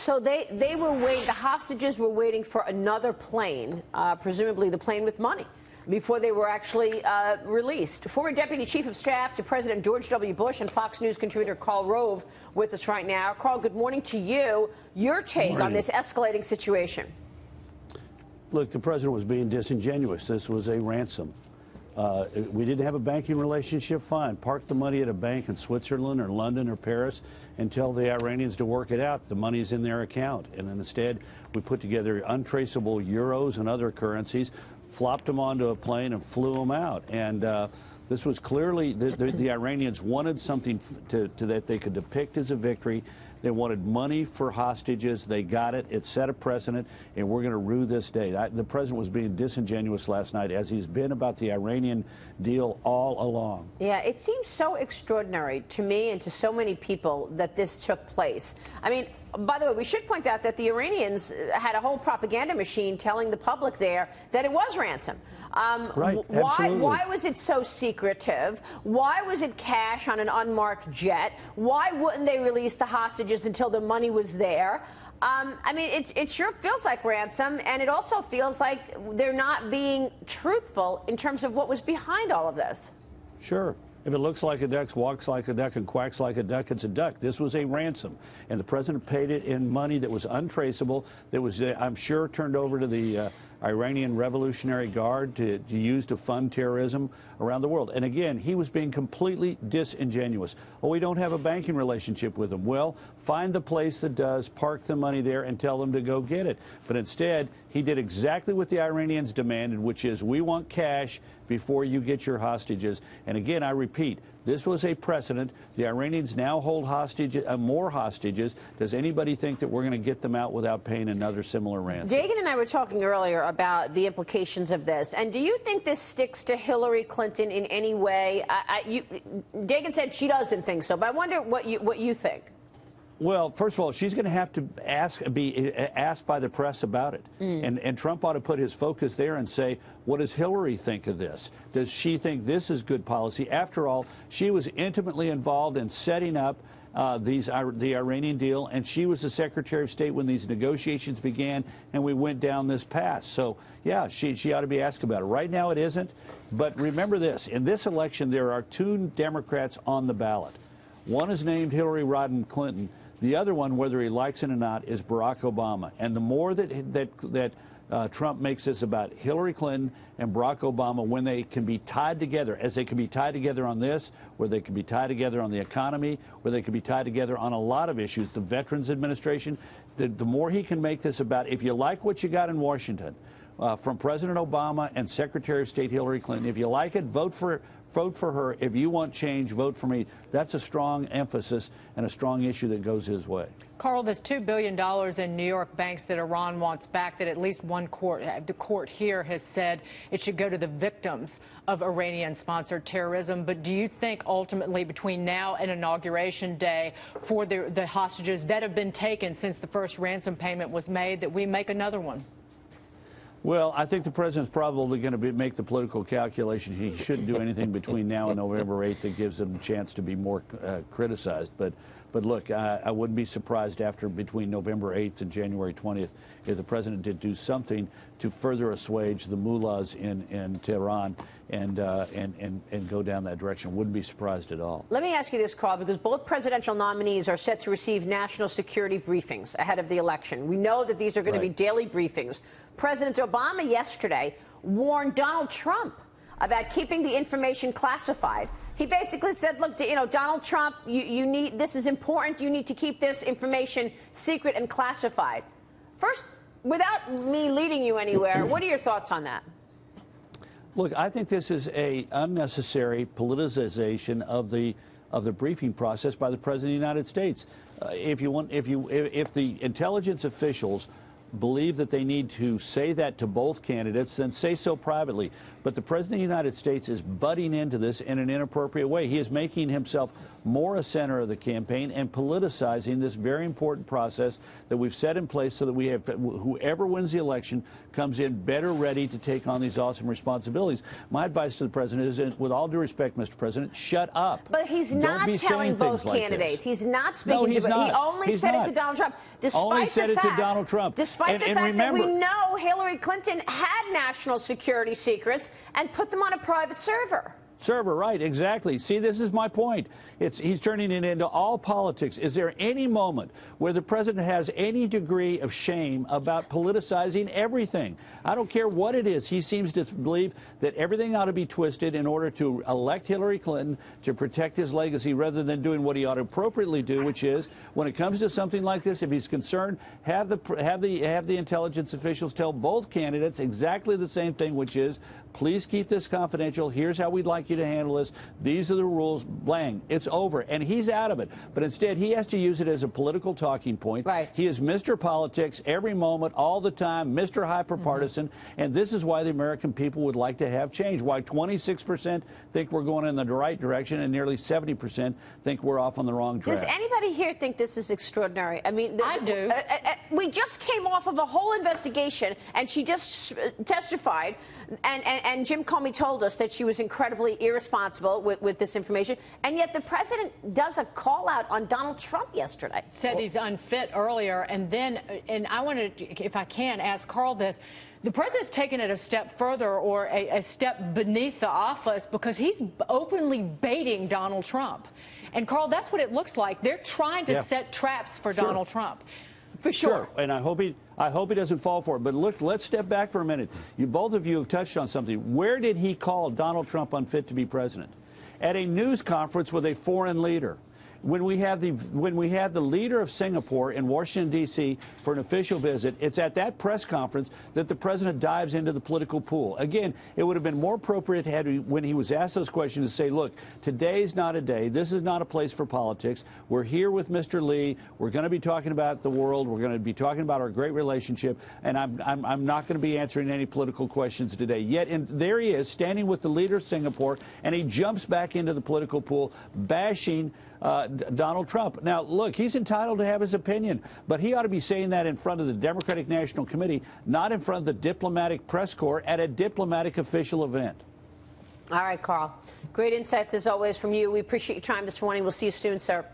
So they were waiting, the hostages were waiting for another plane, presumably the plane with money, before they were actually released. Former Deputy Chief of Staff to President George W. Bush and Fox News contributor Karl Rove with us right now. Karl, good morning to you. Your take on this escalating situation. Look, the president was being disingenuous. This was a ransom. We didn't have a banking relationship, fine. Park the money at a bank in Switzerland or London or Paris and tell the Iranians to work it out. The money's in their account. And then instead, we put together untraceable euros and other currencies, flopped them onto a plane and flew them out. And this was clearly, the Iranians wanted something that they could depict as a victory. They wanted money for hostages. They got it. It set a precedent, and we're going to rue this day. The president was being disingenuous last night, as he's been about the Iranian deal all along. Yeah, it seems so extraordinary to me and to so many people that this took place. I mean, by the way, we should point out that the Iranians had a whole propaganda machine telling the public there that it was ransom. Right, why was it so secretive? Why was it cash on an unmarked jet? Why wouldn't they release the hostages until the money was there? I mean, it sure feels like ransom, and it also feels like they're not being truthful in terms of what was behind all of this. Sure. If it looks like a duck, walks like a duck, and quacks like a duck, it's a duck. This was a ransom, and the president paid it in money that was untraceable, that was, I'm sure, turned over to the Iranian Revolutionary Guard to use to fund terrorism around the world. And again, he was being completely disingenuous. Oh, we don't have a banking relationship with them. Well, find the place that does, park the money there, and tell them to go get it. But instead, he did exactly what the Iranians demanded, which is, we want cash before you get your hostages. And again, I repeat, this was a precedent. The Iranians now hold more hostages. Does anybody think that we're going to get them out without paying another similar ransom? Dagan and I were talking earlier about the implications of this. And do you think this sticks to Hillary Clinton in any way? Dagan said she doesn't think so, but I wonder what you think. Well, first of all, she's going to have to be asked by the press about it. And Trump ought to put his focus there and say, what does Hillary think of this? Does she think this is good policy? After all, she was intimately involved in setting up the Iranian deal, and she was the Secretary of State when these negotiations began, and we went down this path. So, yeah, she ought to be asked about it. Right now it isn't. But remember this, in this election there are two Democrats on the ballot. One is named Hillary Rodham Clinton. The other one, whether he likes it or not, is Barack Obama. And the more that Trump makes this about Hillary Clinton and Barack Obama, when they can be tied together, as they can be tied together on this, where they can be tied together on the economy, where they can be tied together on a lot of issues, the Veterans Administration, the more he can make this about, if you like what you got in Washington, from President Obama and Secretary of State Hillary Clinton, if you like it, vote for her. If you want change, vote for me. That's a strong emphasis and a strong issue that goes his way. Karl, there's $2 billion in New York banks that Iran wants back, that at least one court, the court here, has said it should go to the victims of Iranian-sponsored terrorism. But do you think ultimately between now and Inauguration Day, for the hostages that have been taken since the first ransom payment was made, that we make another one? Well, I think the president's probably going to make the political calculation. He shouldn't do anything between now and November 8th that gives him a chance to be more criticized. But look, I wouldn't be surprised between November 8th and January 20th if the president did do something to further assuage the mullahs in Tehran and go down that direction. Wouldn't be surprised at all. Let me ask you this, Karl, because both presidential nominees are set to receive national security briefings ahead of the election. We know that these are going to be daily briefings. President Obama yesterday warned Donald Trump about keeping the information classified. He basically said, look, Donald Trump, this is important. You need to keep this information secret and classified. First, without me leading you anywhere, what are your thoughts on that? Look, I think this is an unnecessary politicization of the briefing process by the President of the United States. If the intelligence officials believe that they need to say that to both candidates, then say so privately. But the President of the United States is butting into this in an inappropriate way. He is making himself more a center of the campaign and politicizing this very important process that we've set in place so that we have whoever wins the election comes in better ready to take on these awesome responsibilities. My advice to the President is, with all due respect, Mr. President, shut up. But he's not telling both candidates. He's not speaking to them. He only said it to Donald Trump. Only said it to Donald Trump. Despite the fact that we know Hillary Clinton had national security secrets and put them on a private server. Right, exactly. See, this is my point. He's turning it into all politics. Is there any moment where the president has any degree of shame about politicizing everything? I don't care what it is. He seems to believe that everything ought to be twisted in order to elect Hillary Clinton to protect his legacy rather than doing what he ought to appropriately do, which is, when it comes to something like this, if he's concerned, have the intelligence officials tell both candidates exactly the same thing, which is, please keep this confidential. Here's how we'd like you to handle this. These are the rules. Blang. It's over. And he's out of it. But instead, he has to use it as a political talking point. Right. He is Mr. Politics every moment, all the time, Mr. Hyperpartisan. And this is why the American people would like to have change. Why 26% think we're going in the right direction and nearly 70% think we're off on the wrong track. Does anybody here think this is extraordinary? I mean, I do. We just came off of a whole investigation, and she just testified, and Jim Comey told us that she was incredibly irresponsible with this information, and yet the president does a call out on Donald Trump yesterday. Said he's unfit earlier, and I want to, if I can, ask Karl this. The president's taken it a step further, or a step beneath the office, because he's openly baiting Donald Trump. And Karl, that's what it looks like. They're trying to set traps for Donald Trump. For sure. And I hope he doesn't fall for it. But look, let's step back for a minute. Both of you have touched on something. Where did he call Donald Trump unfit to be president? At a news conference with a foreign leader. When we have the leader of Singapore in Washington, D.C. for an official visit, it's at that press conference that the president dives into the political pool. Again, it would have been more appropriate when he was asked those questions to say, look, today's not a day. This is not a place for politics. We're here with Mr. Lee. We're going to be talking about the world. We're going to be talking about our great relationship. And I'm not going to be answering any political questions today. Yet, there he is, standing with the leader of Singapore, and he jumps back into the political pool, bashing Donald Trump. Now, look, he's entitled to have his opinion, but he ought to be saying that in front of the Democratic National Committee, not in front of the diplomatic press corps at a diplomatic official event. All right, Karl. Great insights, as always, from you. We appreciate your time this morning. We'll see you soon, sir.